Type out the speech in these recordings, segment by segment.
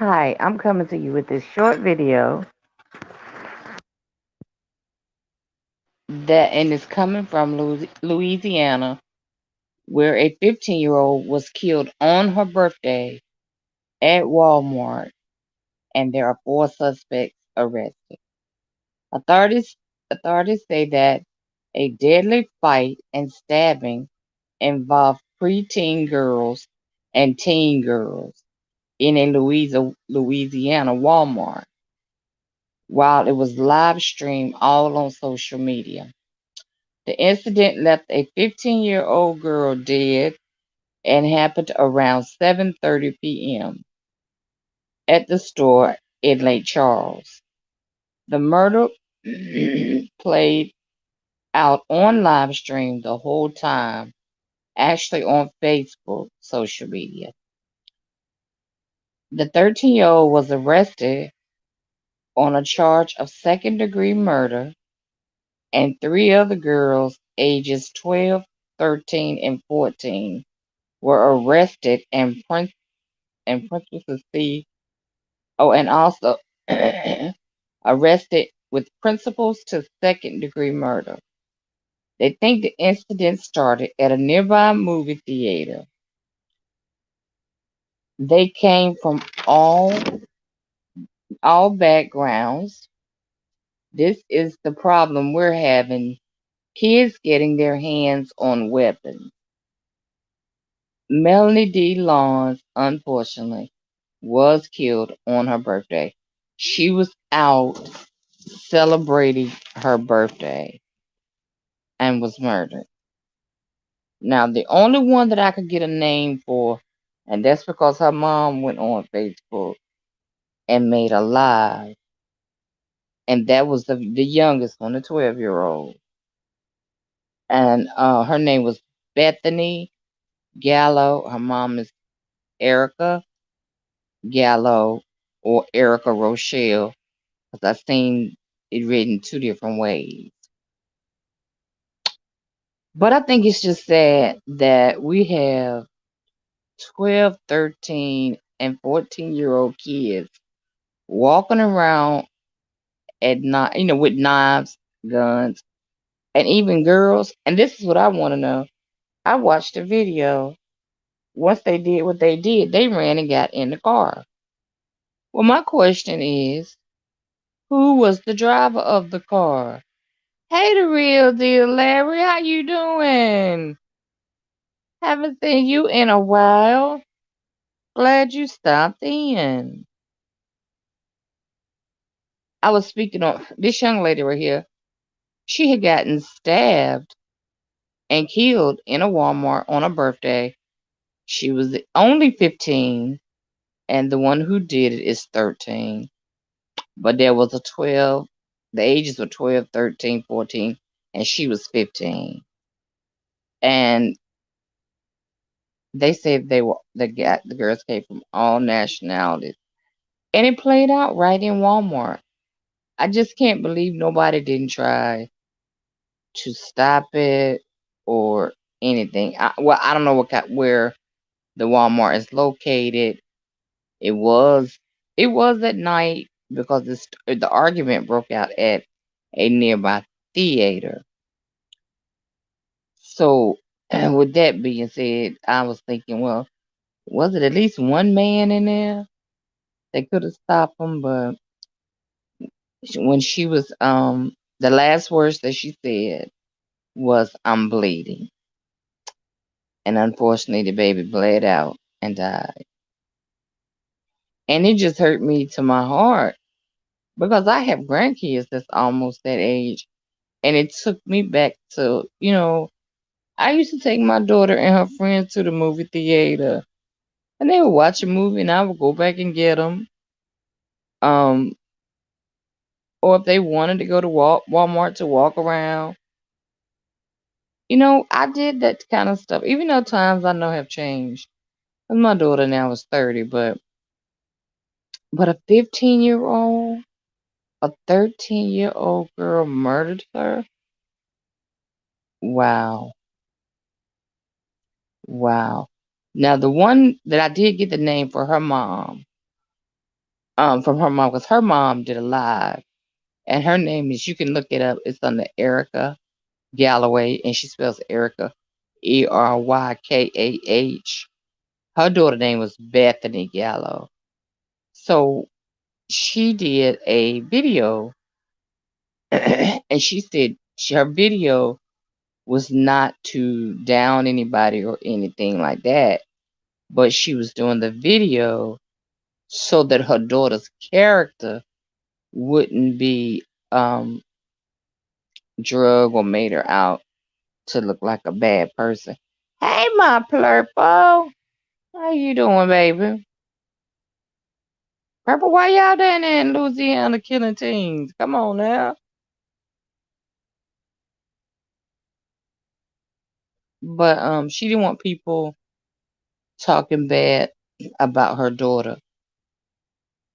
Hi, I'm coming to you with this short video and it's coming from Louisiana, where a 15-year-old was killed on her birthday at Walmart, and there are four suspects arrested. Authorities authorities say that a deadly fight and stabbing involved preteen girls and teen girls in a Louisiana Walmart, while it was live streamed all on social media. The incident left a 15-year-old girl dead and happened around 7:30 p.m. at the store in Lake Charles. The murder played out on live stream the whole time, actually on Facebook social media. The 13-year-old was arrested on a charge of second-degree murder, and three other girls, ages 12, 13, and 14, were arrested and principally and also arrested with principles to second degree murder. They think the incident started at a nearby movie theater. They came from all backgrounds. This is the problem we're having. Kids getting their hands on weapons. Melanie D. Lawrence, unfortunately, was killed on her birthday. She was out celebrating her birthday and was murdered. Now, the only one that I could get a name for, and that's because her mom went on Facebook and made a live, and that was the youngest one, the 12-year-old. And her name was Bethany Gallo. Her mom is Erica Gallo or Erica Rochelle, because I've seen it written two different ways. But I think it's just sad that we have 12, 13, and 14-year-old kids walking around at night, with knives, guns, and even girls. And this is what I want to know. I watched the video. Once they did what they did, they ran and got in the car. Well, my question is, who was the driver of the car? Hey, the real deal, Larry. How you doing? Haven't seen you in a while. Glad you stopped in. I was speaking on this young lady right here. She had gotten stabbed and killed in a Walmart on her birthday. She was only 15, and the one who did it is 13. But there was a 12, the ages were 12, 13, 14, and she was 15. And they said the girls came from all nationalities. And it played out right in Walmart. I just can't believe nobody didn't try to stop it or anything. I don't know where the Walmart is located. It was it was at night because the argument broke out at a nearby theater. So, with that being said, I was thinking, well, was it at least one man in there? They could have stopped him, but when she was the last words that she said was, "I'm bleeding," and unfortunately, the baby bled out and died. And it just hurt me to my heart because I have grandkids that's almost that age. And it took me back to, I used to take my daughter and her friends to the movie theater, and they would watch a movie, and I would go back and get them. Um, or if they wanted to go to Walmart to walk around, I did that kind of stuff. Even though times I know have changed, 'cause my daughter now is 30, but a 15-year-old, a 13-year-old girl murdered her. Wow, wow. Now the one that I did get the name for her mom. from her mom, because her mom did a live, and her name is, you can look it up. It's under Erica Galloway, and she spells Erica Erykaah. Her daughter name was Bethany Gallo. So she did a video, and she said her video was not to down anybody or anything like that, but she was doing the video so that her daughter's character wouldn't be drug or made her out to look like a bad person. Hey, my Purple. How you doing, baby? Purple, why y'all down there in Louisiana killing teens? Come on now. But she didn't want people talking bad about her daughter.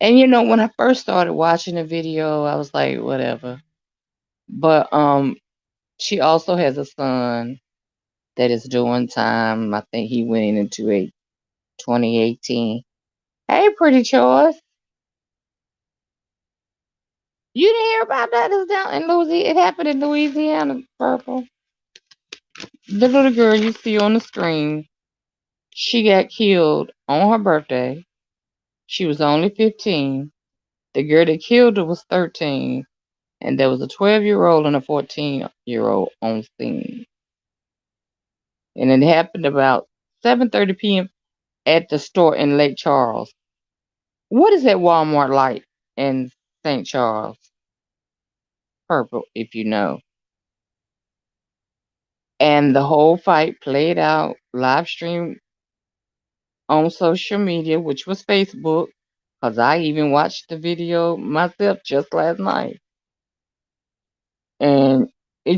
And when I first started watching the video, I was like, whatever. But she also has a son that is doing time. I think he went into a 2018. Hey, pretty choice. You didn't hear about that? It's down in Louisiana. It happened in Louisiana, Purple. The little girl you see on the screen, she got killed on her birthday. She was only 15. The girl that killed her was 13. And there was a 12-year-old and a 14-year-old on scene. And it happened about 7:30 p.m. at the store in Lake Charles. What is that Walmart like in St. Charles? Purple, if you know. And the whole fight played out live stream on social media, which was Facebook, because I even watched the video myself just last night. And my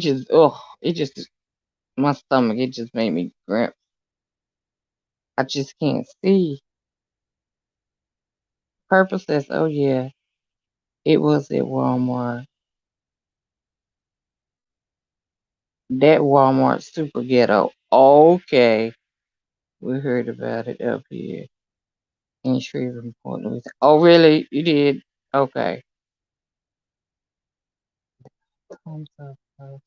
stomach, it just made me cramp. I just can't see. Purple says, oh yeah, it was at Walmart. That Walmart super ghetto. Okay. We heard about it up here in Shreveport, Louisiana. Oh, really? You did? Okay. Thumbs up, bro.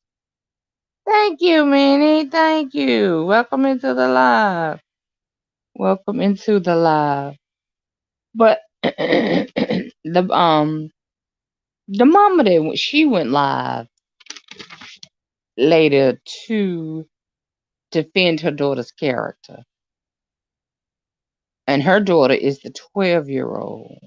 Thank you, Minnie. Thank you. Welcome into the live. Welcome into the live. But the mama that she went live later to defend her daughter's character. And her daughter is the 12-year-old.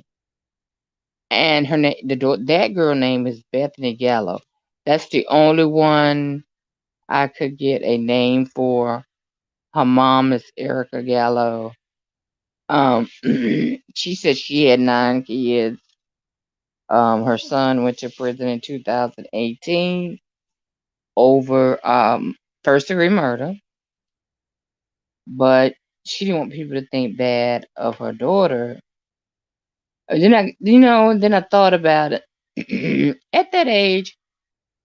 And her name, that girl name is Bethany Gallo. That's the only one I could get a name for. Her mom is Erica Gallo. She said she had 9 kids. Her son went to prison in 2018 over first degree murder, but she didn't want people to think bad of her daughter. Then I thought about it. At that age,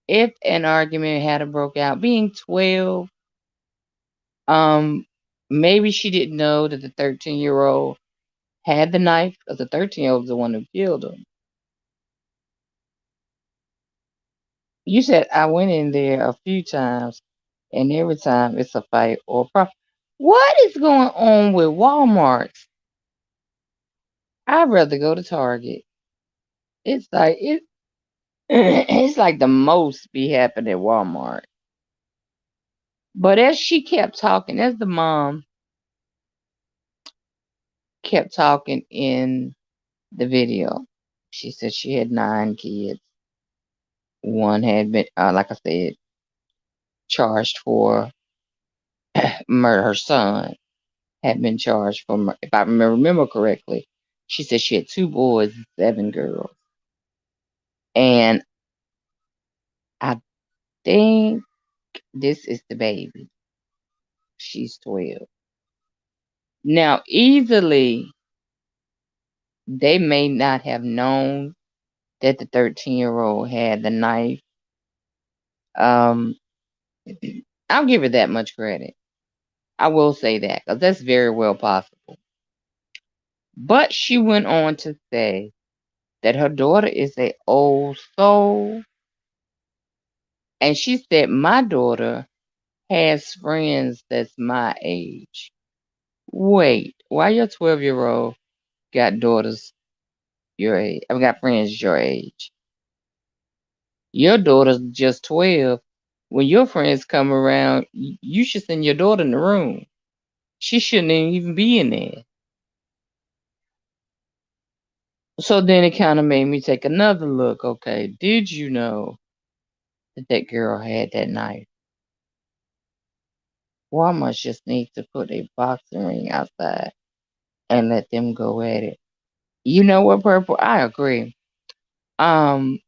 if an argument had a broke out, being 12, um, maybe she didn't know that the 13-year-old had the knife, because the 13-year-old is the one who killed him. You said I went in there a few times, and every time it's a fight or a problem. What is going on with Walmart? I'd rather go to Target. It's like it. It's like the most be happening at Walmart. But as she kept talking, as the mom kept talking in the video, she said she had 9 kids. One had been, like I said, charged for murder. Her son had been charged for murder. If I remember correctly, she said she had 2 boys and 7 girls. And I think this is the baby. She's 12. Now, easily, they may not have known that the 13-year-old had the knife. Um, I'll give her that much credit. I will say that, because that's very well possible. But she went on to say that her daughter is a old soul. And she said, my daughter has friends that's my age. Wait, why your 12-year-old got daughters your age? I've got friends your age. Your daughter's just 12. When your friends come around, you should send your daughter in the room. She shouldn't even be in there. So then it kind of made me take another look. Okay, did you know that that girl had that knife? Walmart just needs to put a boxing ring outside and let them go at it. You know what, Purple? I agree. Um,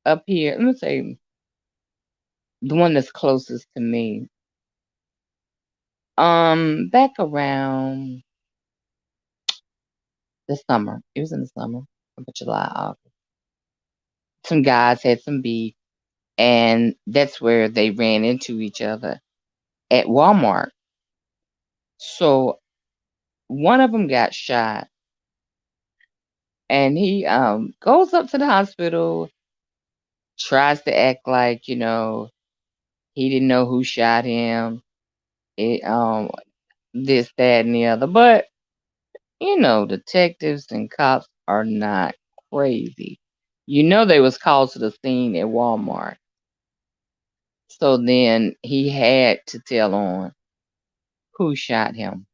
Up here, let me say the one that's closest to me. Back around the summer. It was in the summer, about July, August. Some guys had some beef, and that's where they ran into each other at Walmart. So one of them got shot, and he goes up to the hospital, tries to act like he didn't know who shot him. It this, that, and the other, but detectives and cops are not crazy. They was called to the scene at Walmart. So then he had to tell on who shot him.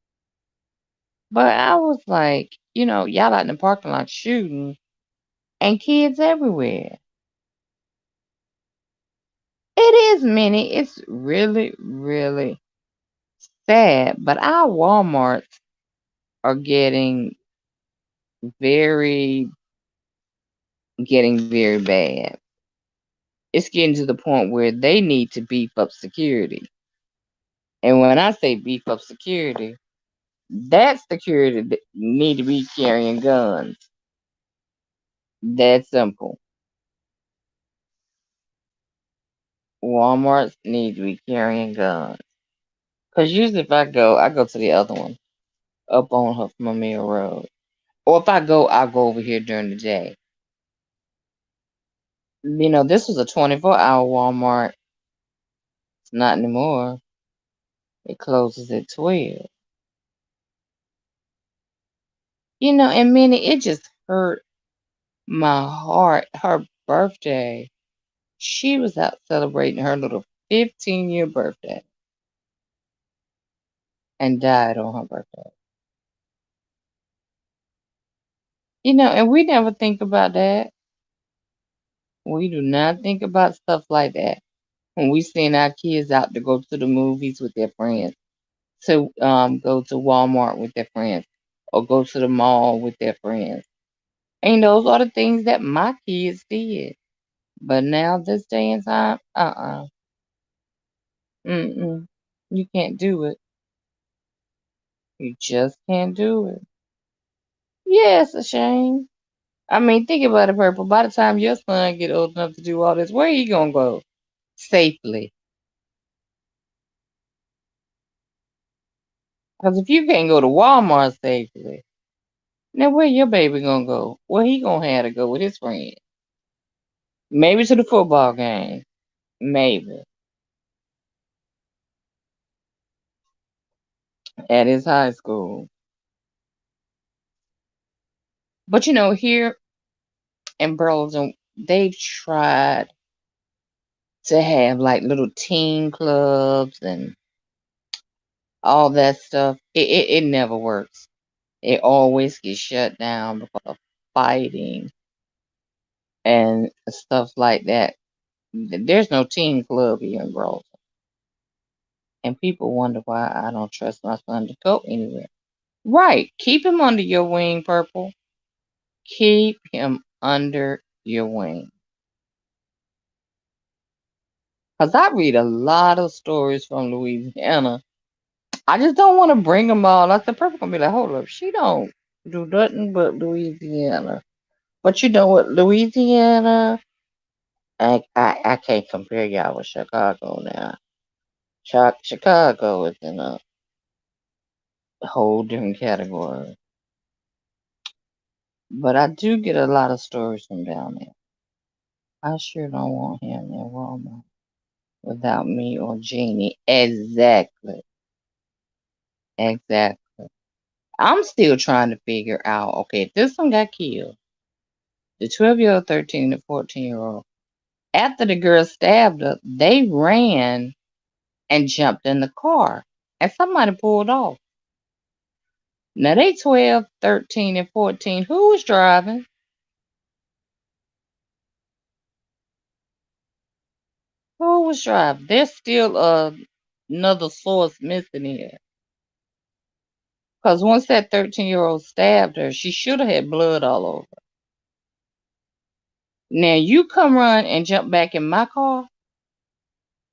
But I was like, y'all out in the parking lot shooting and kids everywhere. It is many. It's really, really sad. But our Walmarts are very, getting very bad. It's getting to the point where they need to beef up security. And when I say beef up security, that security need to be carrying guns. That simple. Walmarts need to be carrying guns. Cause usually if I go to the other one up on Huffman Road. Or if I go, I'll go over here during the day. This was a 24-hour Walmart. It's not anymore. It closes at 12. And Minnie, it just hurt my heart. Her birthday, she was out celebrating her little 15-year birthday and died on her birthday. And we never think about that. We do not think about stuff like that when we send our kids out to go to the movies with their friends, to go to Walmart with their friends, or go to the mall with their friends. And those are the things that my kids did. But now, this day and time, mm-mm, you can't do it. You just can't do it. Yeah, it's a shame. I mean, think about it, Purple. By the time your son get old enough to do all this, where he gonna go safely? Because if you can't go to Walmart safely, now where your baby gonna go? Where he gonna have to go with his friends? Maybe to the football game. Maybe at his high school. But here in Burlington, they've tried to have like little teen clubs and all that stuff. It never works. It always gets shut down because of fighting and stuff like that. There's no teen club here in Burlington. And people wonder why I don't trust my son to go anywhere. Right. Keep him under your wing, Purple. Keep him under your wing. Because I read a lot of stories from Louisiana. I just don't want to bring them all. I said, Purple going to be like, hold up. She don't do nothing but Louisiana. But you know what? Louisiana, I can't compare y'all with Chicago now. Chicago is in a whole different category. But I do get a lot of stories from down there. I sure don't want him in Walmart without me or Jeannie. Exactly. Exactly. I'm still trying to figure out, okay, if this one got killed, the 12-year-old, 13, and 14-year-old, after the girl stabbed her, they ran and jumped in the car. And somebody pulled off. Now they 12, 13, and 14. Who was driving? Who was driving? There's still another source missing here. Because once that 13-year-old stabbed her, she should have had blood all over. Now you come run and jump back in my car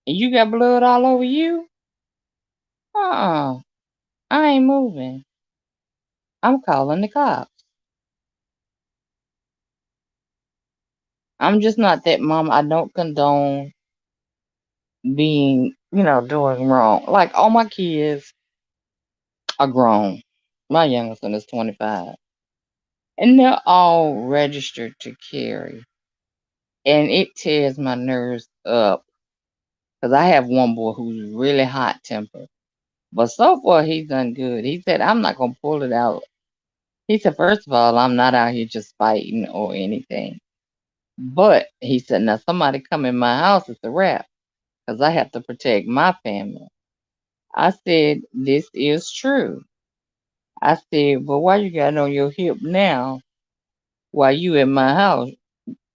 and you got blood all over you? Uh-uh. I ain't moving. I'm calling the cops. I'm just not that mom. I don't condone being, doing wrong. Like all my kids are grown. My youngest one is 25. And they're all registered to carry. And it tears my nerves up. Because I have one boy who's really hot tempered. But so far, he's done good. He said, I'm not going to pull it out. He said, first of all, I'm not out here just fighting or anything. But he said, now somebody come in my house, it's a wrap. Because I have to protect my family. I said, this is true. I said, but why you got it on your hip now while you in my house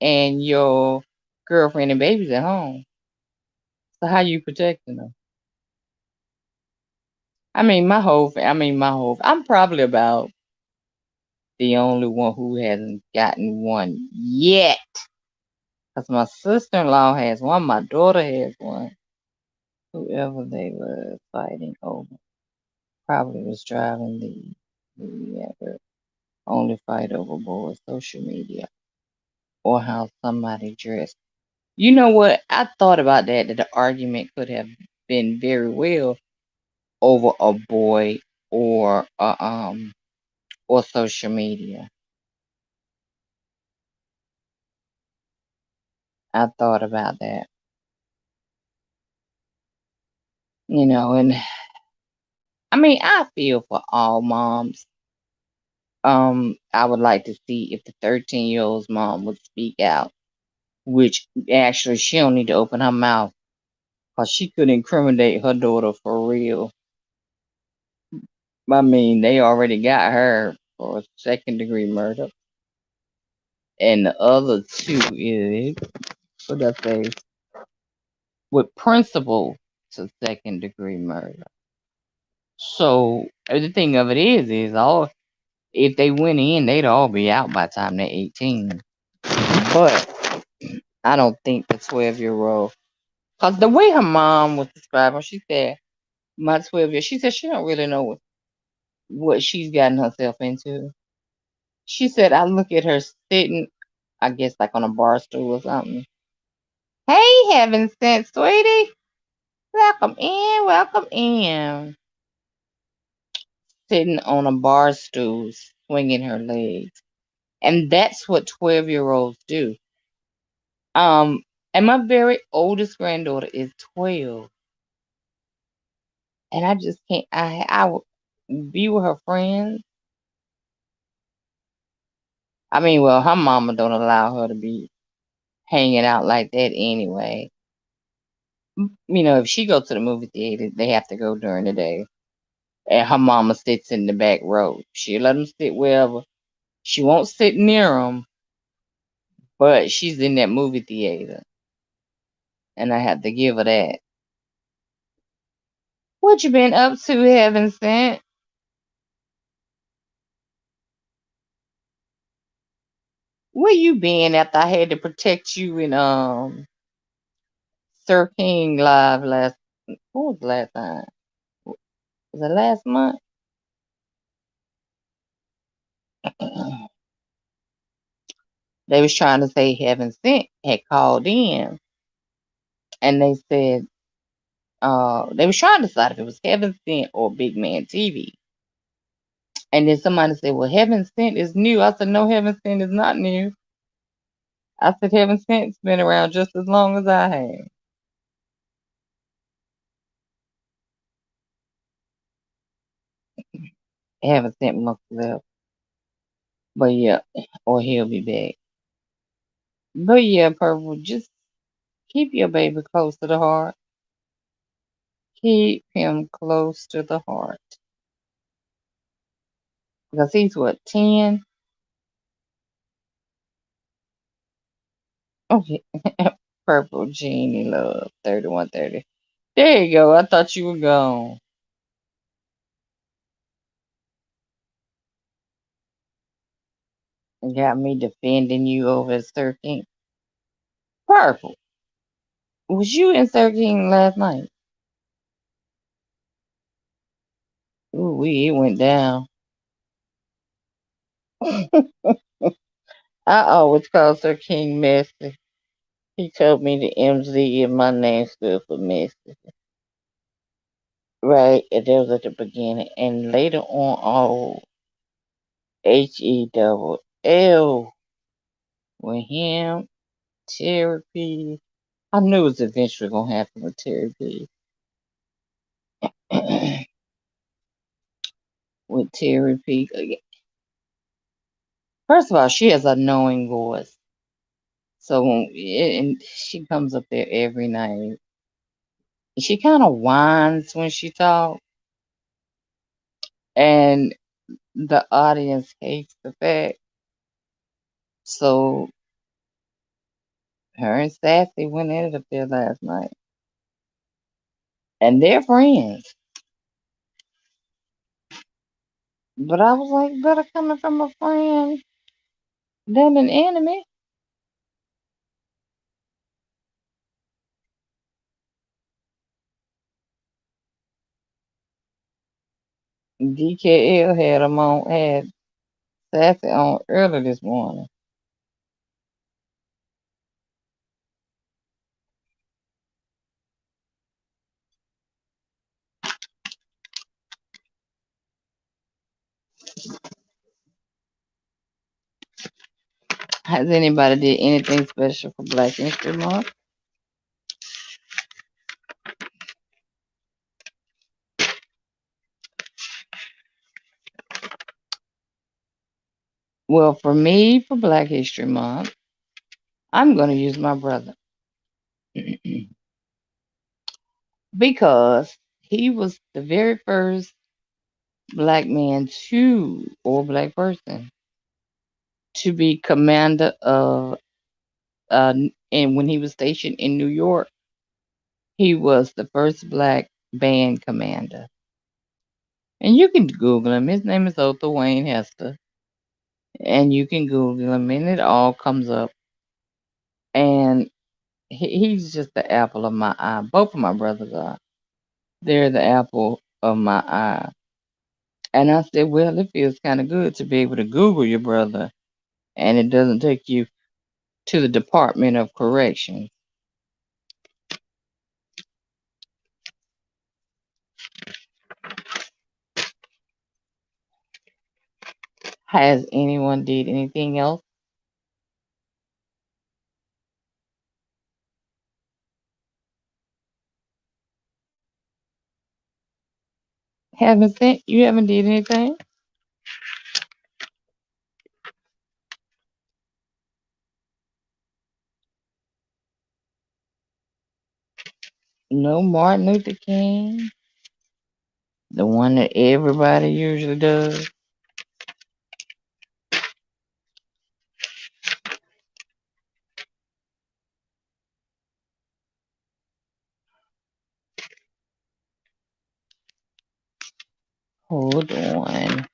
and your girlfriend and baby's at home? So how you protecting them? I'm probably about the only one who hasn't gotten one yet. Because my sister-in-law has one, my daughter has one. Whoever they were fighting over probably was driving the only fight over boy social media or how somebody dressed. You know what? I thought about that the argument could have been very well over a boy or or social media. I thought about that. And I feel for all moms. I would like to see if the 13-year-old's mom would speak out, which actually she don't need to open her mouth because she could incriminate her daughter for real. They already got her for second-degree murder, and the other two is what I say with principal to second-degree murder. So the thing of it is all if they went in, they'd all be out by the time they're 18. But I don't think the 12-year-old, because the way her mom was describing, she said, my 12-year, she said she don't really know what she's gotten herself into. She said, I look at her sitting, I guess like on a bar stool or something. Hey, heaven sent, sweetie. Welcome in, welcome in. Sitting on a bar stool, swinging her legs. And that's what 12-year-olds do. And my very oldest granddaughter is 12. And I just can't, I would be with her friends. Well, her mama don't allow her to be hanging out like that anyway. If she go to the movie theater, they have to go during the day. And her mama sits in the back row. She'll let them sit wherever. She won't sit near them, but she's in that movie theater. And I have to give her that. What you been up to, heaven sent? Where you been after I had to protect you in Sir King live last? What was the last time? Was it last month? They was trying to say Heaven Sent had called in, and they said they was trying to decide if it was Heaven Sent or Big Man TV. And then somebody said, "Well, Heaven Sent is new." I said, "No, Heaven Sent is not new." I said, "Heaven Sent's been around just as long as I have." Heaven Sent must have left. But yeah, or he'll be back. But yeah, Purple, just keep your baby close to the heart. Keep him close to the heart. Because he's what, 10? Okay. Purple Genie Love, 3130. There you go. I thought you were gone. Got me defending you over at 13. Purple. Was you in 13 last night? Ooh, it went down. I always call Sir King Messy. He told me the MZ in my name stood for Messy. Right, and that was at the beginning. And later on, HELL with him, Terry P. I knew it was eventually going to happen with Terry P. with Terry P. First of all, she has a knowing voice. So and she comes up there every night. She kind of whines when she talks, and the audience hates the fact. So her and Sassy went at it up there last night, and they're friends. But I was like, better coming from a friend than an enemy. DKL had Sassy on early this morning. Has anybody did anything special for Black History Month? Well, for me, for Black History Month, I'm going to use my brother because he was the very first black man or black person to be commander of, and when he was stationed in New York, he was the first black band commander. And you can Google him. His name is Otho Wayne Hester. And you can Google him, and it all comes up. And he's just the apple of my eye. Both of my brothers are. They're the apple of my eye. And I said, well, it feels kind of good to be able to Google your brother, and it doesn't take you to the Department of Corrections. Has anyone did anything else? You haven't did anything? No Martin Luther King, the one that everybody usually does. Hold on.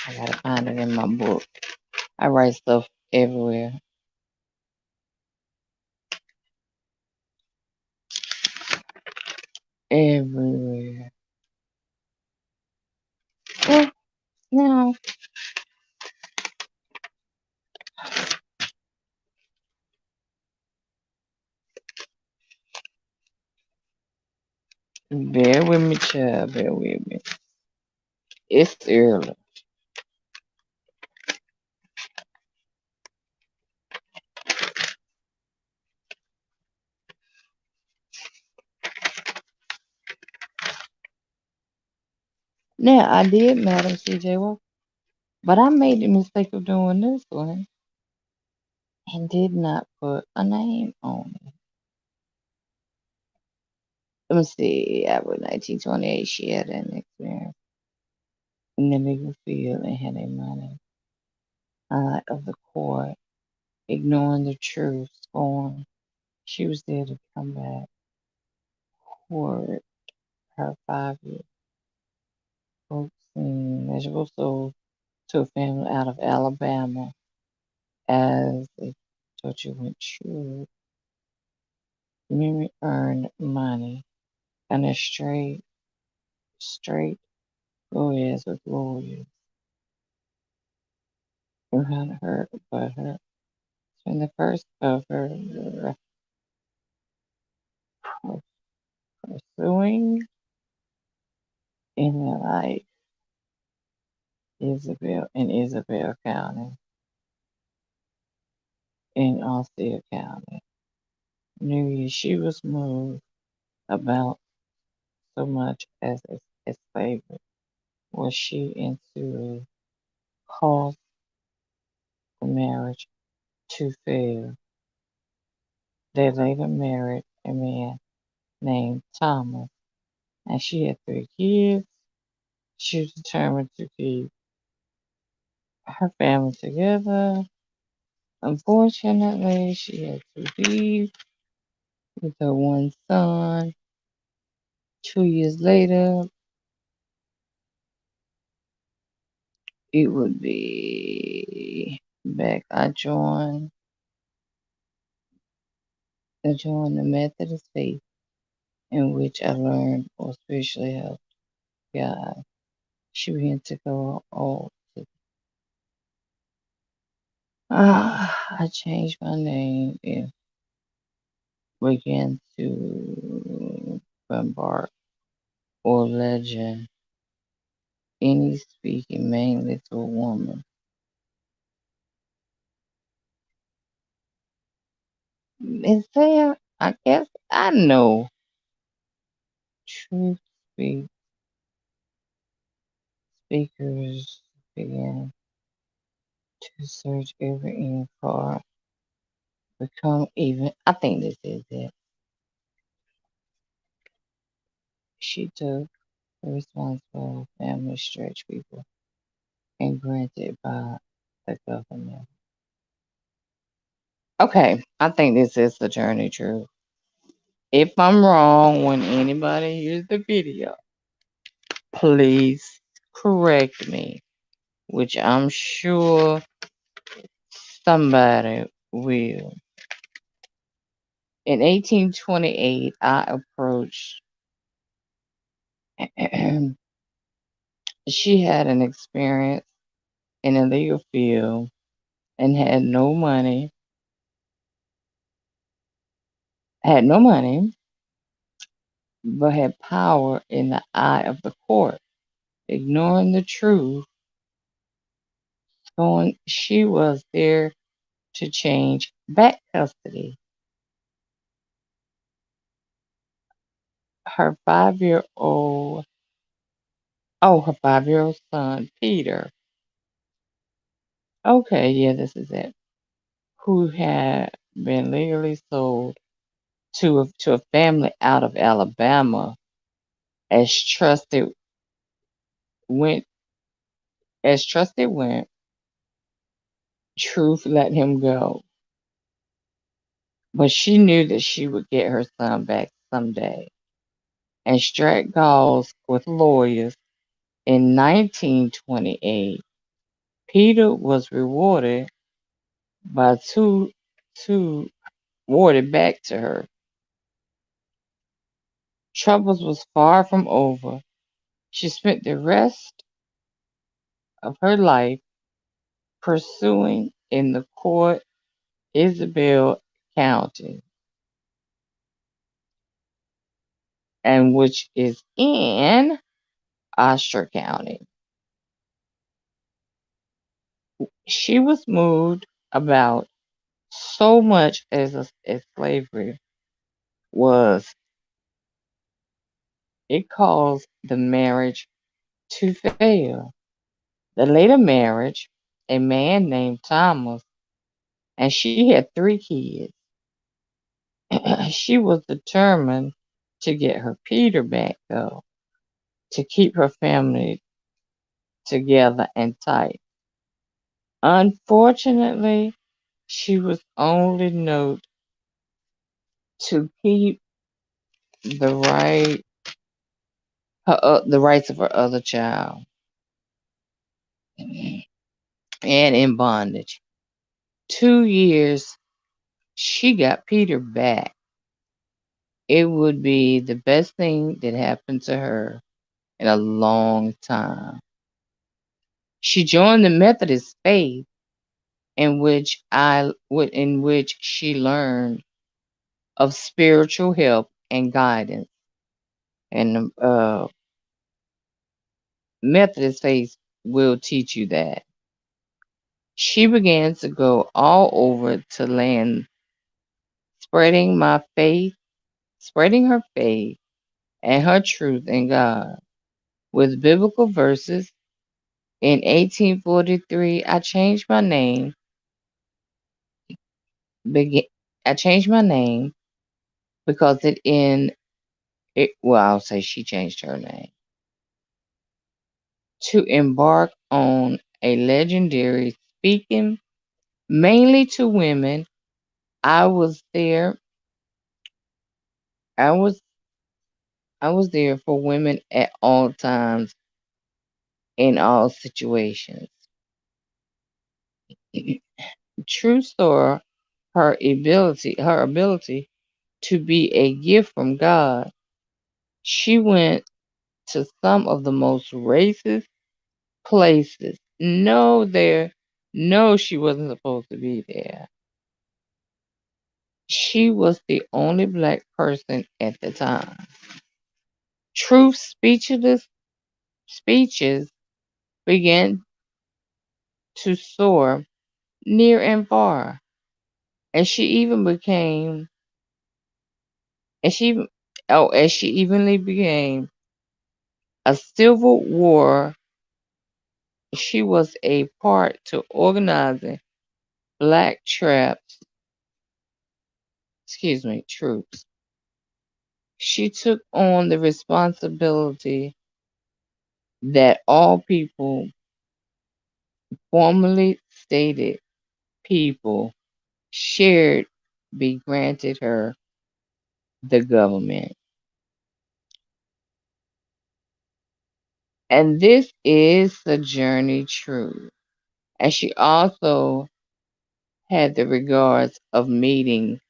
I gotta find it in my book. I write stuff everywhere. Everywhere. Well, now, Bear with me, child. Bear with me. It's early. Now, I did Madam CJ Walker, but I made the mistake of doing this one and did not put a name on it. Let me see. After 1928, she had an experience in the legal field and had a money of the court, ignoring the truth, scorn. She was there to come back for her 5 year folk scene, measurable soul to a family out of Alabama as a torture went true. Mimi earned money and a straight lawyers with lawyers who had heard about her. And the first of her pursuing in the life, Isabel County, in Osceola County. New Year, she was moved about so much as a favorite. Was she into caused the marriage to fail? They later married a man named Thomas, and she had 3 kids. She was determined to keep her family together. Unfortunately, she had to leave with her one son. 2 years later, it would be back. I joined the Methodist faith, in which I learned or spiritually helped God. She began to go all. I changed my name and began to bombard or legend any speaking mainly to a woman. And say, I guess I know. Truth speakers began to search every end for become even. I think this is it. She took the responsible family stretch people and granted by the government. Okay, I think this is the journey, Drew. If I'm wrong when anybody hears the video, please correct me, which I'm sure somebody will. In 1828, I approached, she had an experience in the legal field and had no money, but had power in the eye of the court, ignoring the truth, going, she was there to change back custody. Her 5 year old, her 5 year old son, Peter, okay, yeah, this is it, who had been legally sold to a family out of Alabama as trusted went as trusted went, truth let him go. But she knew that she would get her son back someday and struck calls with lawyers. In 1928, Peter was by two warded back to her. Troubles was far from over. She spent the rest of her life pursuing in the court Isabel County and which is in Oster County. She was moved about so much as slavery was. It caused the marriage to fail. The later marriage, a man named Thomas, and she had 3 kids. She was determined to get her Peter back, though, to keep her family together and tight. Unfortunately, she was only known to keep the the rights of her other child and in bondage. 2 years, she got Peter back. It would be the best thing that happened to her in a long time. She joined the Methodist faith, in which she learned of spiritual help and guidance. And Methodist faith will teach you that. She began to go all over to land, spreading my faith, spreading her faith and her truth in God with biblical verses. In 1843, Began, I changed my name because well, I'll say she changed her name to embark on a legendary speaking mainly to women. I was there. I was I was there for women at all times in all situations. True story, her ability to be a gift from God. She went to some of the most racist places. No, she wasn't supposed to be there. She was the only black person at the time. Truth speeches began to soar near and far, and she even became, and she, as she evenly became a civil war. She was a part to organizing black troops. She took on the responsibility that all people, formerly stated people, shared be granted her the government. And this is the journey true. And she also had the regards of meeting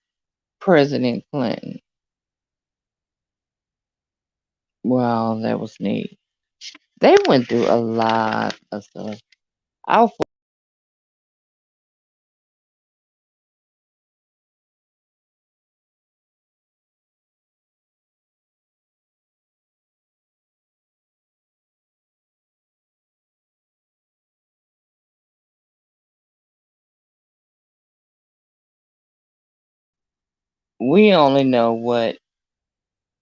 President Clinton. Wow, that was neat. They went through a lot of stuff. Our we only know what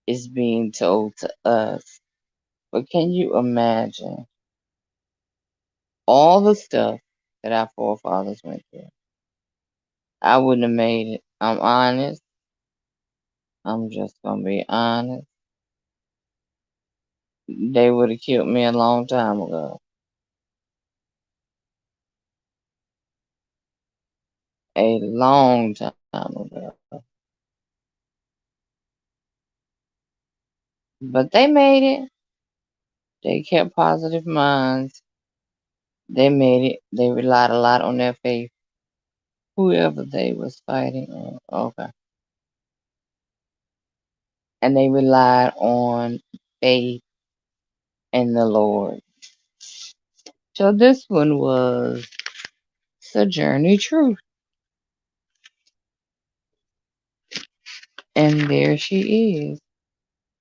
is being told to us. But can you imagine all the stuff that our forefathers went through? I wouldn't have made it. I'm honest. I'm just gonna be honest. They would have killed me a long time ago. A long time ago. But they made it. They kept positive minds. They made it. They relied a lot on their faith. Whoever they was fighting on. Okay. And they relied on faith in the Lord. So this one was Sojourner Truth. And there she is.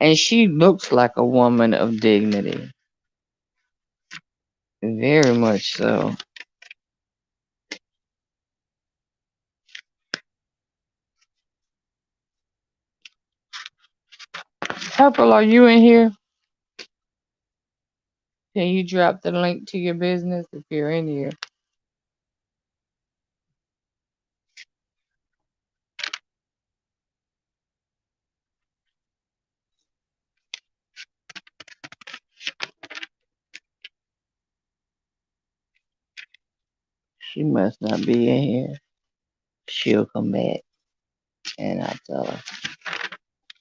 And she looks like a woman of dignity. Very much so. Purple, are you in here? Can you drop the link to your business if you're in here? She must not be in here. She'll come back and I'll tell her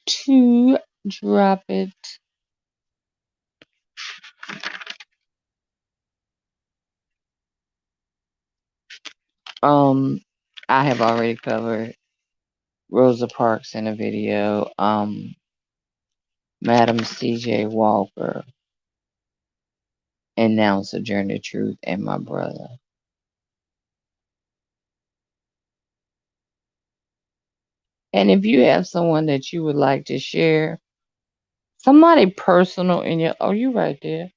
to drop it. Um, I have already covered Rosa Parks in a video. Madam C.J. Walker and now Sojourner Truth and my brother. And if you have someone that you would like to share, somebody personal in your, oh, you right there.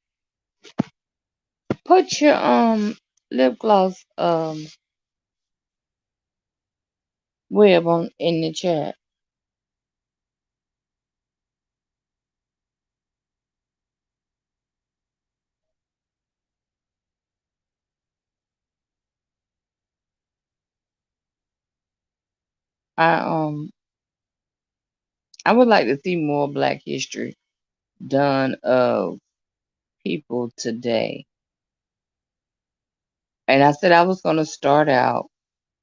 Put your lip gloss web on in the chat. I um I would like to see more Black history done of people today. And I said I was gonna start out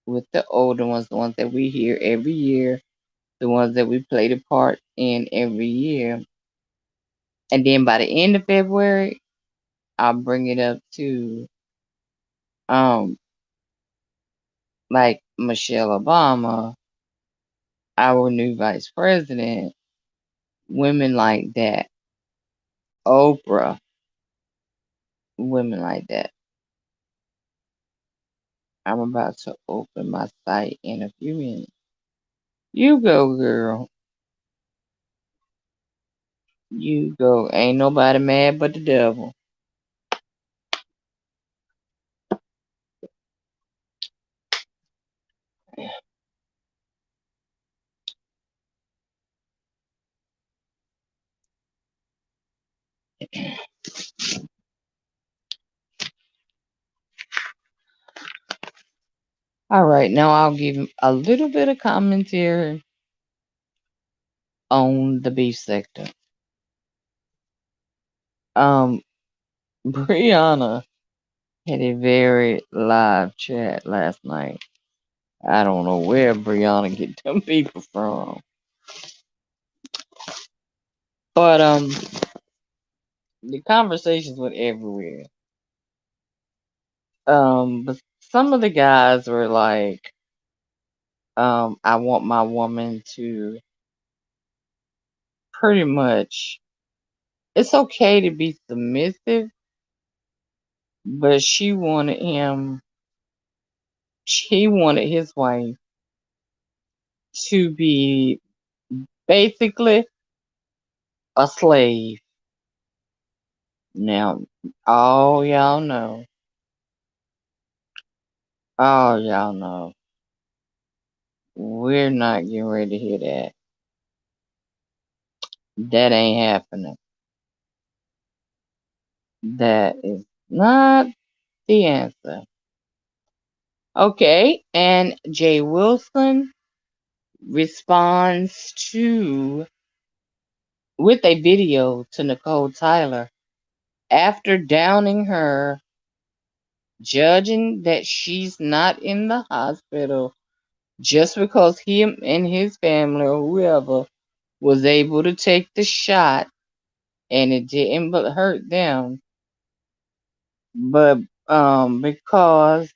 with the older ones, the ones that we hear every year, the ones that we played a part in every year. And then by the end of February, I'll bring it up to um like Michelle Obama, our new vice president, women like that, Oprah, women like that. I'm about to open my site in a few minutes. You go, girl. You go. Ain't nobody mad but the devil. All right, now I'll give a little bit of commentary on the beef sector. Um, Brianna had a very live chat last night. I don't know where Brianna get them people from, but the conversations went everywhere. But some of the guys were like, I want my woman to pretty much. It's okay to be submissive, but she wanted his wife to be basically a slave. Now, all y'all know, all y'all know, we're not getting ready to hear that. That ain't happening. That is not the answer. Okay, and Jay Wilson responds to with a video to Nicole Tyler after downing her, judging that she's not in the hospital just because him and his family or whoever was able to take the shot and it didn't but hurt them, but because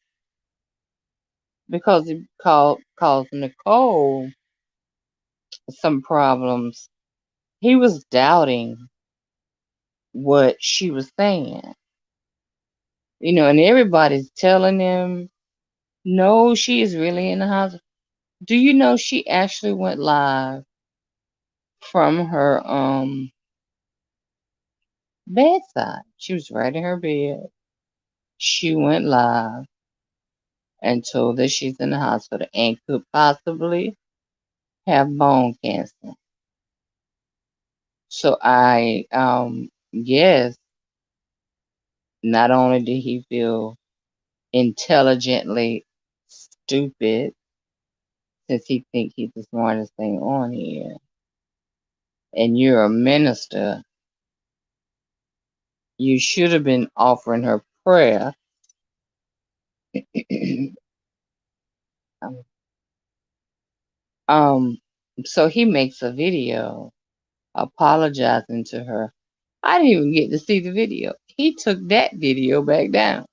it caused Nicole some problems, he was doubting what she was saying. And everybody's telling him, no, she is really in the hospital. Do you know she actually went live from her bedside. She was right in her bed. She went live and told that she's in the hospital and could possibly have bone cancer. So I guess not only did he feel intelligently stupid since he think he's the smartest thing on here, and you're a minister, you should have been offering her prayer. um, so he makes a video apologizing to her. I didn't even get to see the video. He took that video back down.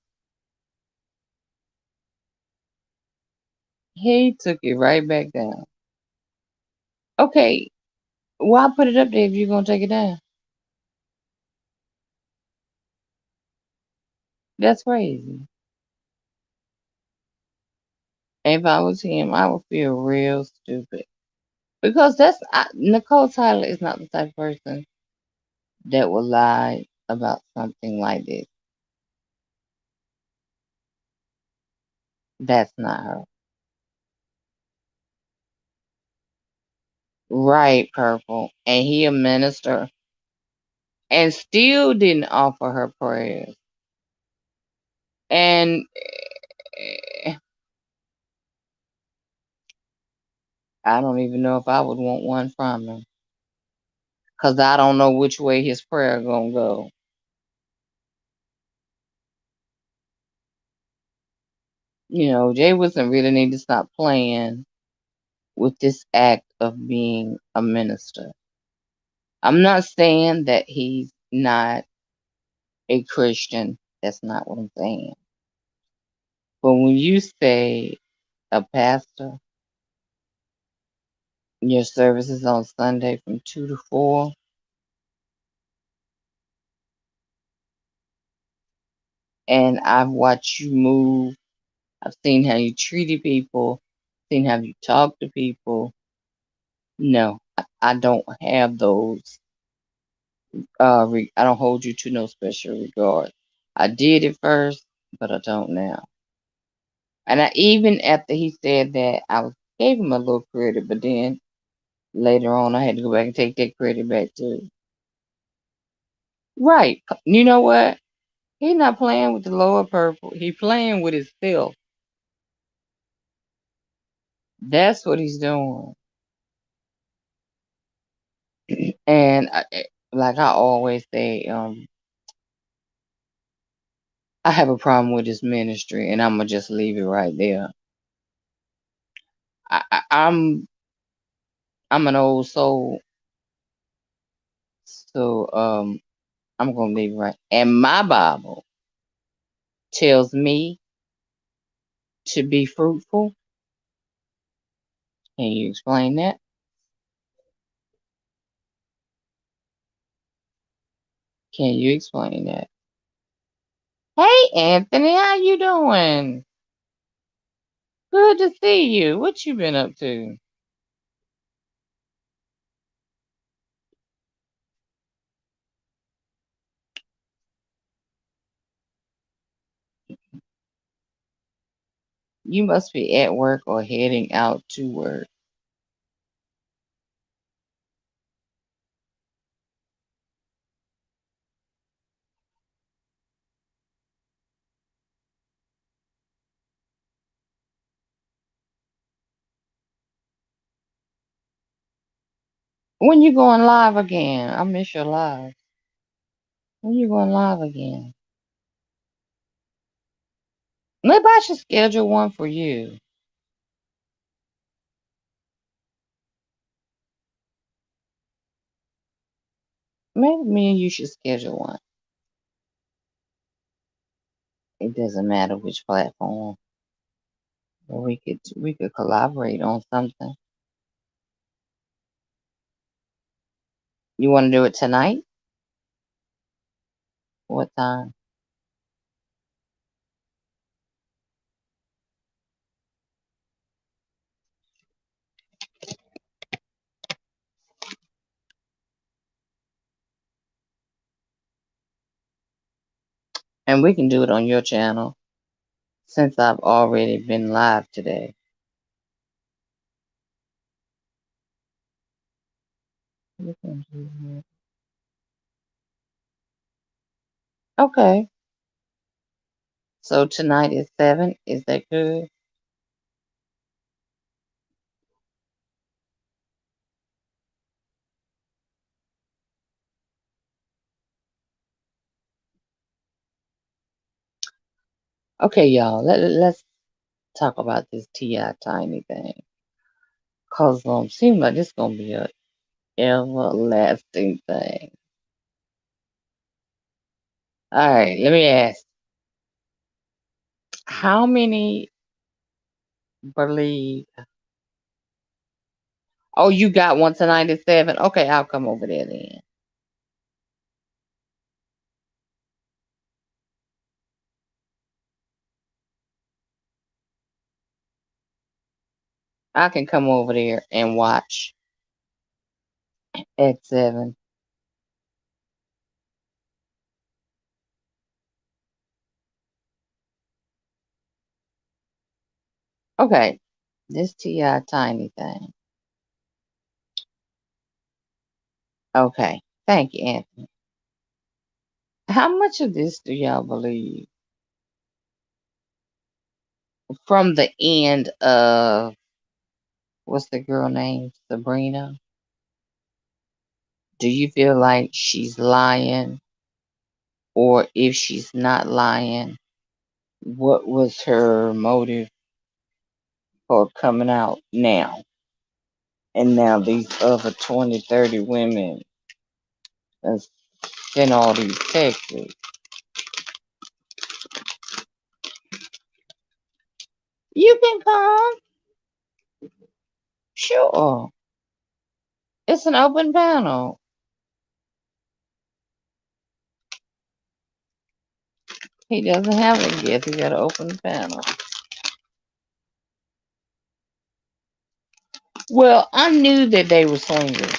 He took it right back down. Okay, why put it up there if you're gonna take it down? That's crazy. If I was him, I would feel real stupid because Nicole Tyler is not the type of person that will lie about something like this. That's not her. Right, Purple. And he a minister and still didn't offer her prayers. And I don't even know if I would want one from him because I don't know which way his prayer gonna go. You know, Jay Wilson really need to stop playing with this act of being a minister. I'm not saying that he's not a Christian. That's not what I'm saying. But when you say a pastor, your service is on Sunday from 2 to 4, and I've watched you move. I've seen how you treated people, seen how you talk to people. No, I don't have those. I don't hold you to no special regard. I did it first, but I don't now. And even after he said that, gave him a little credit, but then later on, I had to go back and take that credit back too. Right. You know what? He's not playing with the lower purple. He's playing with himself. That's what he's doing. And like I always say, I have a problem with this ministry, and I'm gonna just leave it right there. I'm an old soul, so I'm gonna leave it right. And my Bible tells me to be fruitful. Can you explain that? Can you explain that? Hey, Anthony, how you doing? Good to see you. What you been up to? You must be at work or heading out to work. When you going live again? I miss your live. When you going live again? Maybe I should schedule one for you. Maybe me and you should schedule one. It doesn't matter which platform. But we could collaborate on something. You want to do it tonight? What time? And we can do it on your channel since I've already been live today. We can do that. Okay. So tonight is 7. Is that good? Okay, y'all. Let's talk about this Ti Tiny thing. Cause seems like it's gonna be a everlasting thing. All right, let me ask. How many believe? Oh, you got one tonight at 7. Okay, I'll come over there then. I can come over there and watch at 7. Okay, this Ti Tiny thing. Okay, thank you, Anthony. How much of this do y'all believe from the end of what's the girl name? Sabrina? Do you feel like she's lying? Or if she's not lying, what was her motive for coming out now? And now these other 20, 30 women and send all these texts. You can come. Sure. It's an open panel. He doesn't have a gift. He got an open panel. Well, I knew that they were swingers.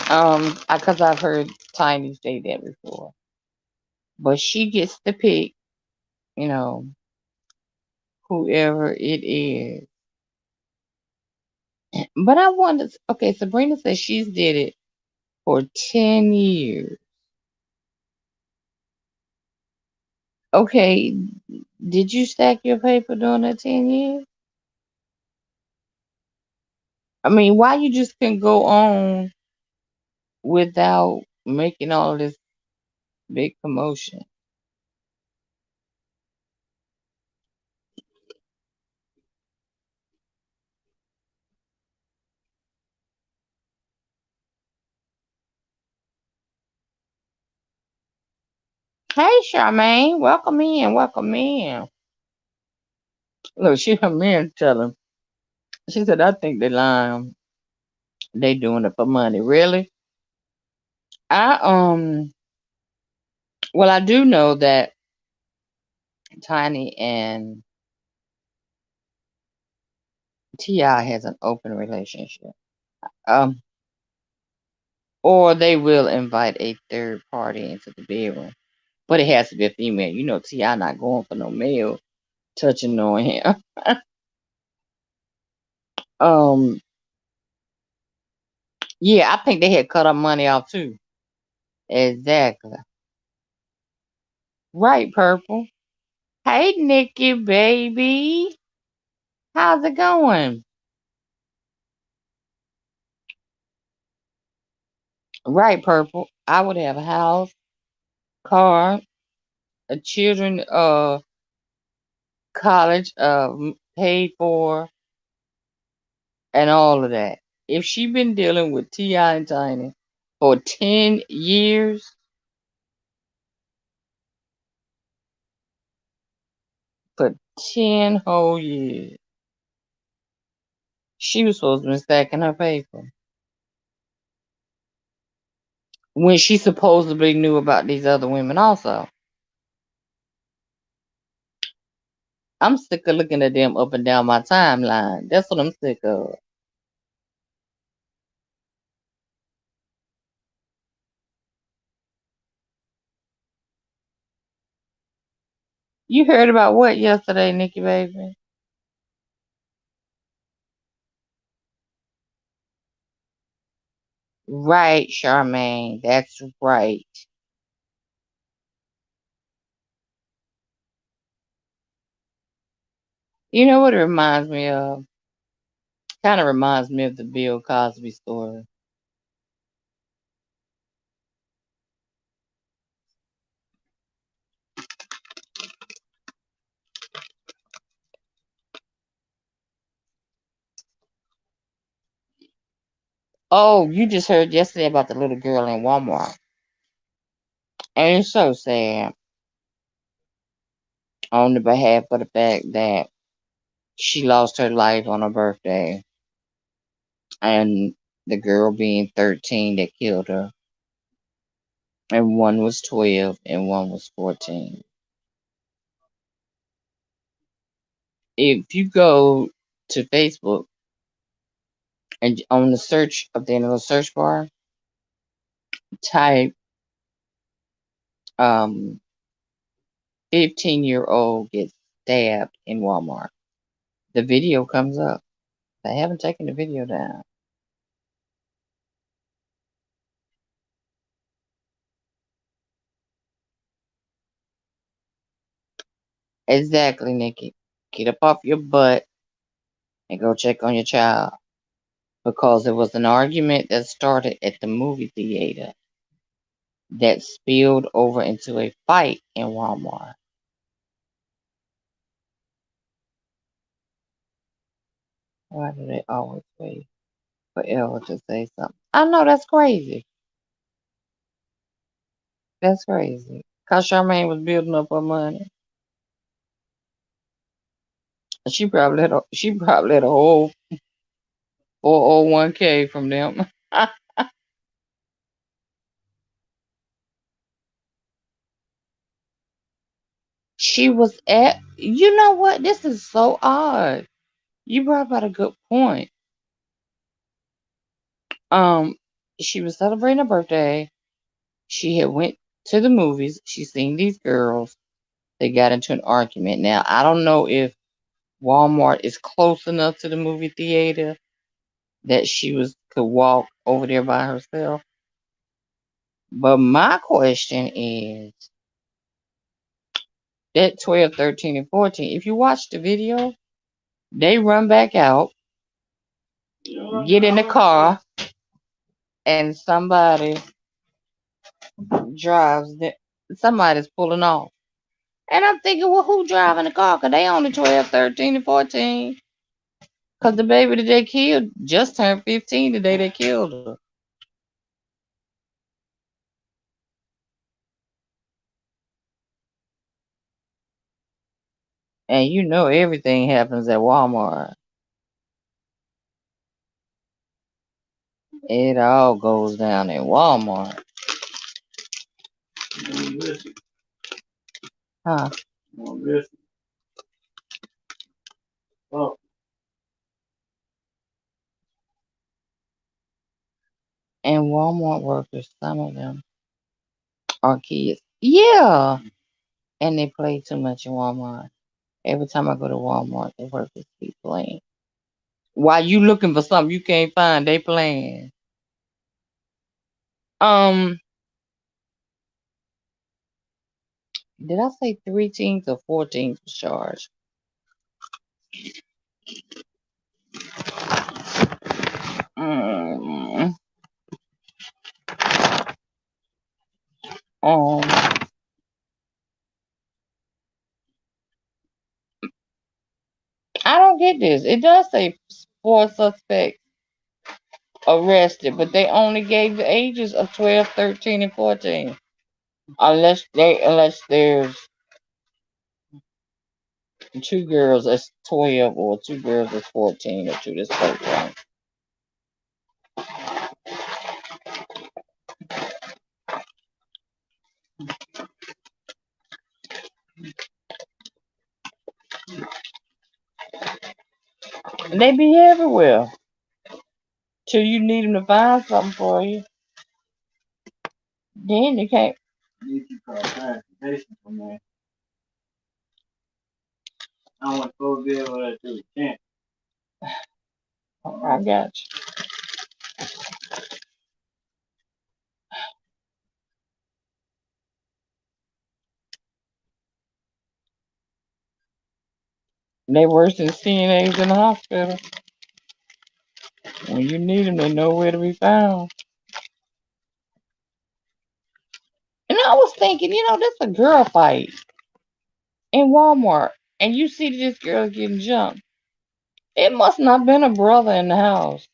Because I've heard Tiny say that before. But she gets to pick, you know, whoever it is. But I wonder, okay, Sabrina says she's did it for 10 years. Okay, did you stack your paper during that 10 years? I mean, why you just can go on without making all this big commotion? Hey, Charmaine, welcome in, welcome in. Look, she come in and tell him. She said, I think they lying. They doing it for money. Really? I well, I do know that Tiny and Ti has an open relationship. Um, or they will invite a third party into the bedroom, but it has to be a female. You know, Ti not going for no male touching on him. um, yeah, I think they had cut our money off too. Exactly. Right, Purple. Hey, Nikki, baby. How's it going? Right, Purple. I would have a house, car, a children, college, paid for, and all of that. If she been dealing with Ti and Tiny for 10 years, for 10 whole years, she was supposed to be stacking her paper when she supposedly knew about these other women also. I'm sick of looking at them up and down my timeline. That's what I'm sick of. You heard about what yesterday, Nikki baby? Right, Charmaine. That's right. You know what it reminds me of? Kind of reminds me of the Bill Cosby story. Oh, you just heard yesterday about the little girl in Walmart. And it's so sad on the behalf of the fact that she lost her life on her birthday. And the girl being 13 that killed her. And one was 12 and one was 14. If you go to Facebook and on the search up there in the search bar, type 15-year-old gets stabbed in Walmart. The video comes up. They haven't taken the video down. Exactly, Nikki. Get up off your butt and go check on your child. Because there was an argument that started at the movie theater that spilled over into a fight in Walmart. Why do they always wait forever to say something? I know that's crazy. That's crazy. Cause Charmaine was building up her money. She probably had a whole 401k from them. She was at, you know what? This is so odd. You brought about a good point. Um, she was celebrating her birthday. She had went to the movies. She seen these girls. They got into an argument. Now I don't know if Walmart is close enough to the movie theater that she was could walk over there by herself. But my question is that 12, 13, and 14, if you watch the video, they run back out, get in the car, and drives the, somebody's pulling off. And I'm thinking, well, who driving the car? Because they only 12, 13, and 14. Because the baby that they killed just turned 15 the day they killed her. And you know everything happens at Walmart. It all goes down at Walmart. Huh? And Walmart workers, some of them are kids. Yeah. And they play too much in Walmart. Every time I go to Walmart, the workers keep playing. While you looking for something you can't find, they playing. Um, did I say 3 teams or 4 teams was charged? Mm, um, I don't get this. It does say 4 suspects arrested, but they only gave the ages of 12, 13, and 14. Unless there's 2 girls that's 12 or 2 girls that's 14 or 2 that's 13. And they be everywhere. Till you need them to find something for you. Then you can't. I got you. They worse than CNAs in the hospital. When you need them, they know where to be found. And I was thinking, that's a girl fight in Walmart, and you see this girl getting jumped. It must not been a brother in the house,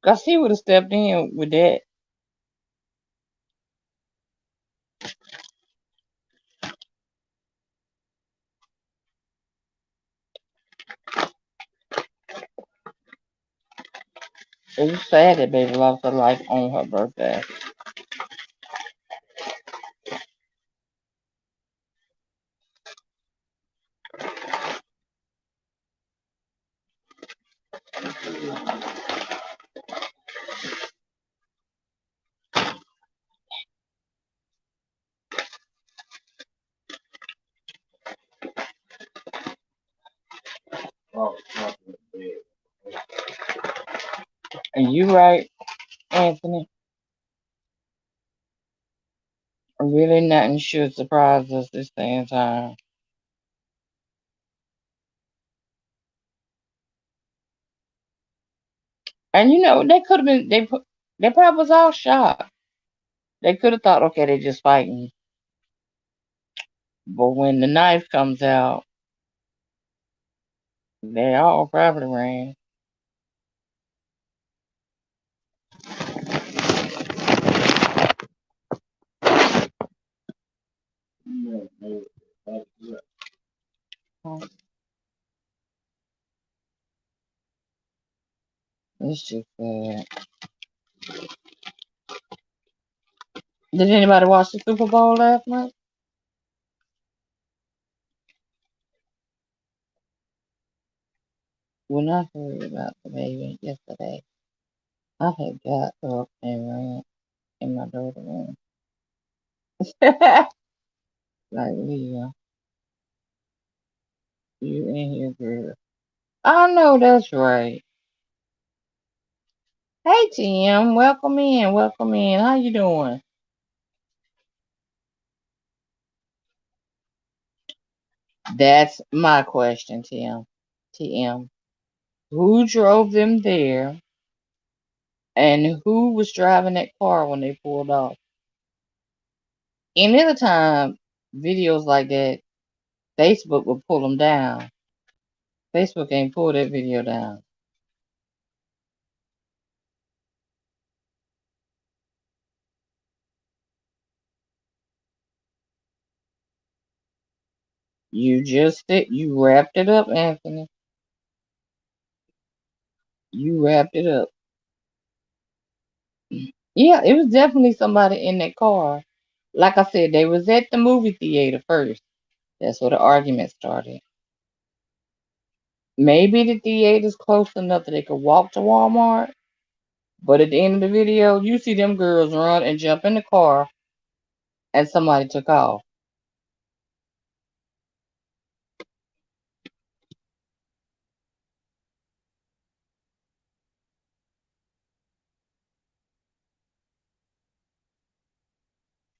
cause he would have stepped in with that. It was sad that baby lost her life on her birthday. And you right, Anthony. Really, nothing should surprise us this day and time. And they could have been. They probably was all shocked. They could have thought, okay, they just fighting. But when the knife comes out, they all probably ran. It's just sad. Did anybody watch the Super Bowl last night? When I heard about the baby yesterday, I had got up and ran in my daughter's room. Like, Leah, you in here, girl. I know that's right. Hey, Tim, welcome in, welcome in. How you doing? That's my question, Tim. TM. Who drove them there, and who was driving that car when they pulled off? Any other time, videos like that, Facebook would pull them down. Facebook ain't pull that video down. You wrapped it up, Anthony. You wrapped it up. Yeah, it was definitely somebody in that car. Like I said, they was at the movie theater first. That's where the argument started. Maybe the theater's close enough that they could walk to Walmart, but at the end of the video, you see them girls run and jump in the car, and somebody took off.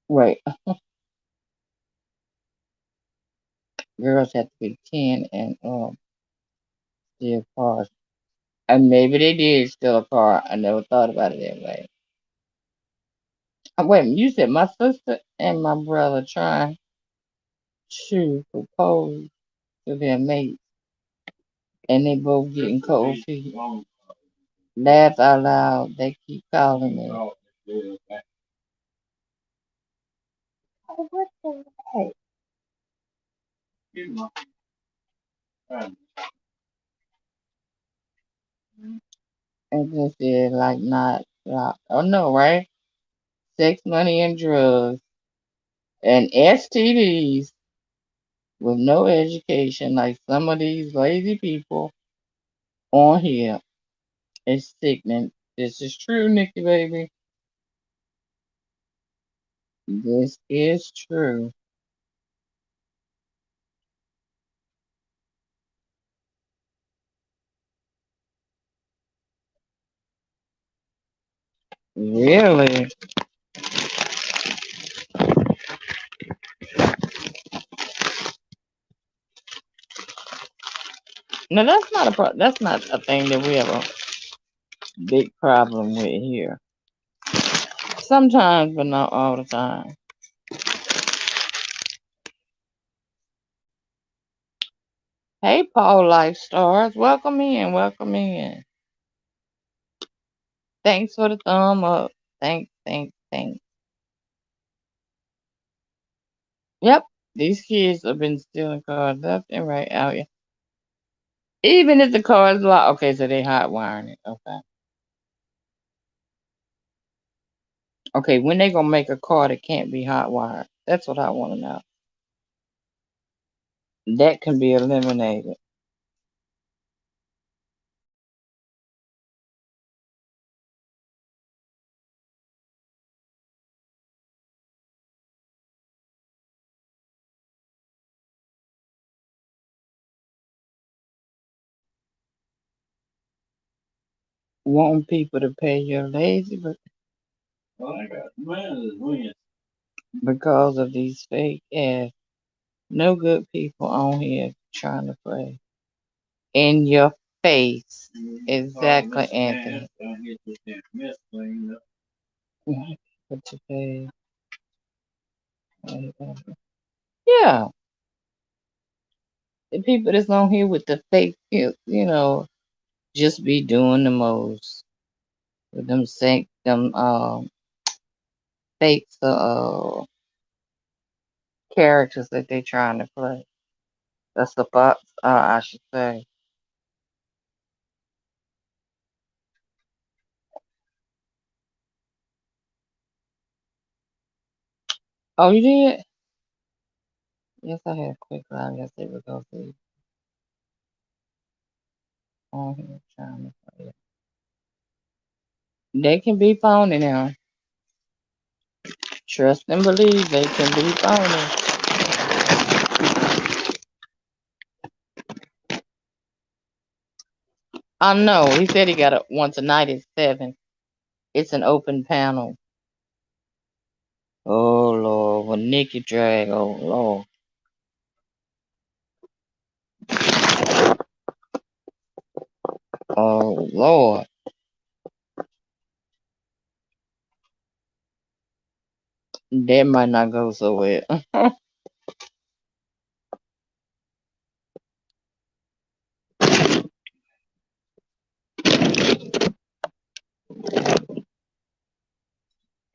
Right. Girls have to be 10 and steal cars. And maybe they did steal a car. I never thought about it that way. Wait a minute, you said my sister and my brother trying to propose to their mate, and they both getting cold feet. Laugh out loud. They keep calling me. Oh, what the heck? And this is like not like, oh no, right? Sex, money, and drugs, and STDs with no education, like some of these lazy people on here. It's sickening. This is true, Nikki baby. This is true. Really? No, that's not a thing that we have a big problem with here. Sometimes, but not all the time. Hey, Paul Life Stars, welcome in, welcome in. Thanks for the thumb up. Thanks, thanks, thanks. Yep, these kids have been stealing cars left and right out here. Even if the car is locked, okay, so they hot wiring it. Okay, okay, when they gonna make a car that can't be hot wired? That's what I want to know. That can be eliminated. Wanting people to pay your lazy, but because of these fake ass, no good people on here trying to play in your face. Exactly, Anthony. What to pay? Yeah, the people that's on here with the fake, just be doing the most with them fake characters that they trying to play. That's the box, I should say. Oh, you did? Yes, I had a quick line. Yes, it was go see on here trying to play. They can be phony now. Trust and believe they can be phony. I know. He said he got one tonight at 7. It's an open panel. Oh Lord, well Nikki drag. Oh Lord, oh Lord. That might not go so well.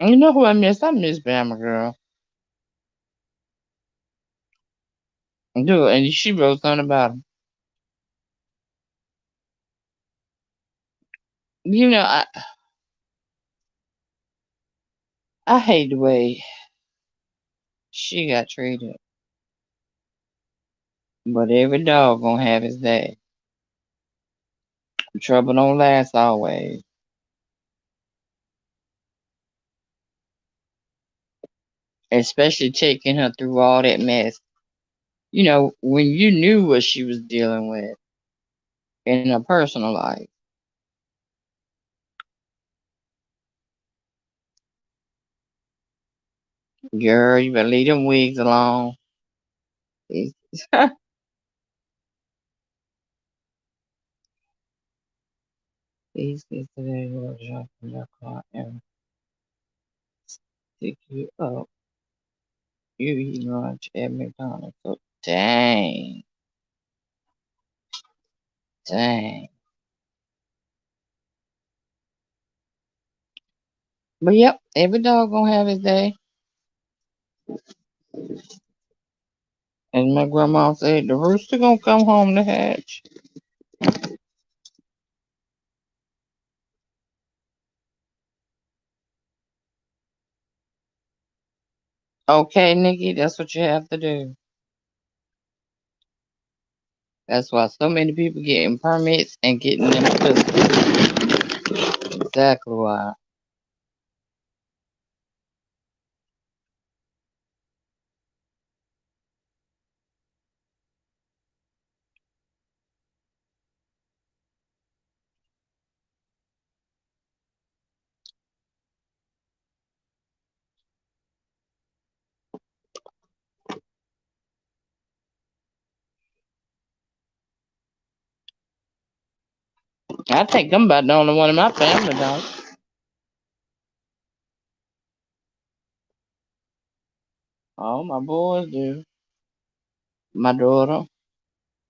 You know who I miss? I miss Bama girl. Dude, and she wrote something about him. You know, I hate the way she got treated. But every dog gonna have his day. Trouble don't last always. Especially taking her through all that mess. When you knew what she was dealing with in her personal life. Girl, you better leave them wigs alone. These these kids today will jump in your car and pick you up. You eat lunch at McDonald's. So, dang, dang. But yep, every dog gonna have his day. And my grandma said the rooster gonna come home to hatch. Okay, Nikki, that's what you have to do. That's why so many people getting permits and getting them pistols. Exactly why. I think I'm about the only one in my family don't. All my boys do. My daughter,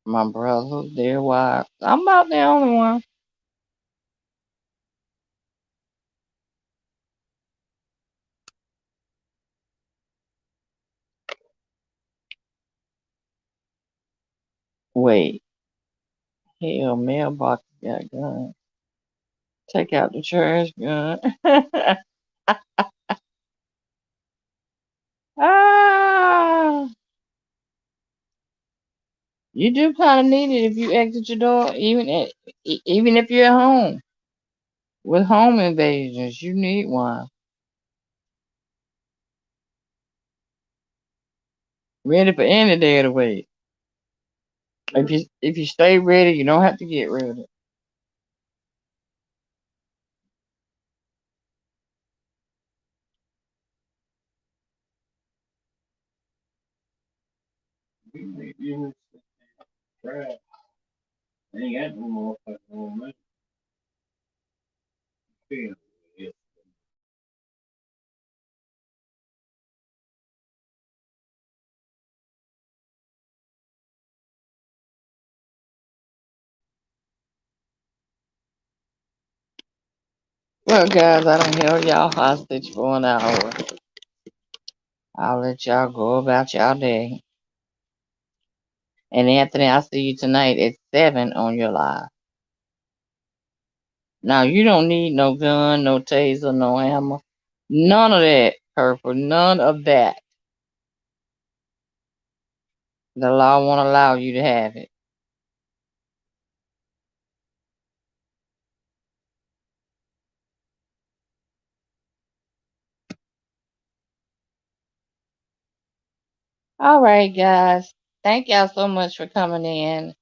my brother, their wives. I'm about the only one. Wait, hell, mailbox got gun. Take out the trash gun. Ah, you do kind of need it if you exit your door, even if you're at home. With home invasions, you need one. Ready for any day of the week. If you stay ready, you don't have to get ready. Well, guys, I don't held y'all hostage for an hour. I'll let y'all go about y'all day. And Anthony, I'll see you tonight at 7 on your live. Now, you don't need no gun, no taser, no hammer. None of that, Purple. None of that. The law won't allow you to have it. All right, guys. Thank y'all so much for coming in.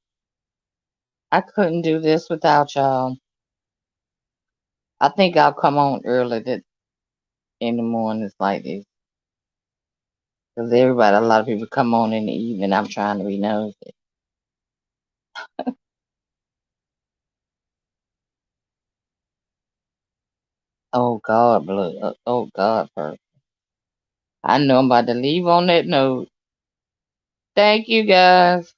I couldn't do this without y'all. I think I'll come on early in the mornings like this. Because everybody, a lot of people come on in the evening. I'm trying to be nosy. Oh, God, blood. Oh, God, Purple. I know I'm about to leave on that note. Thank you, guys.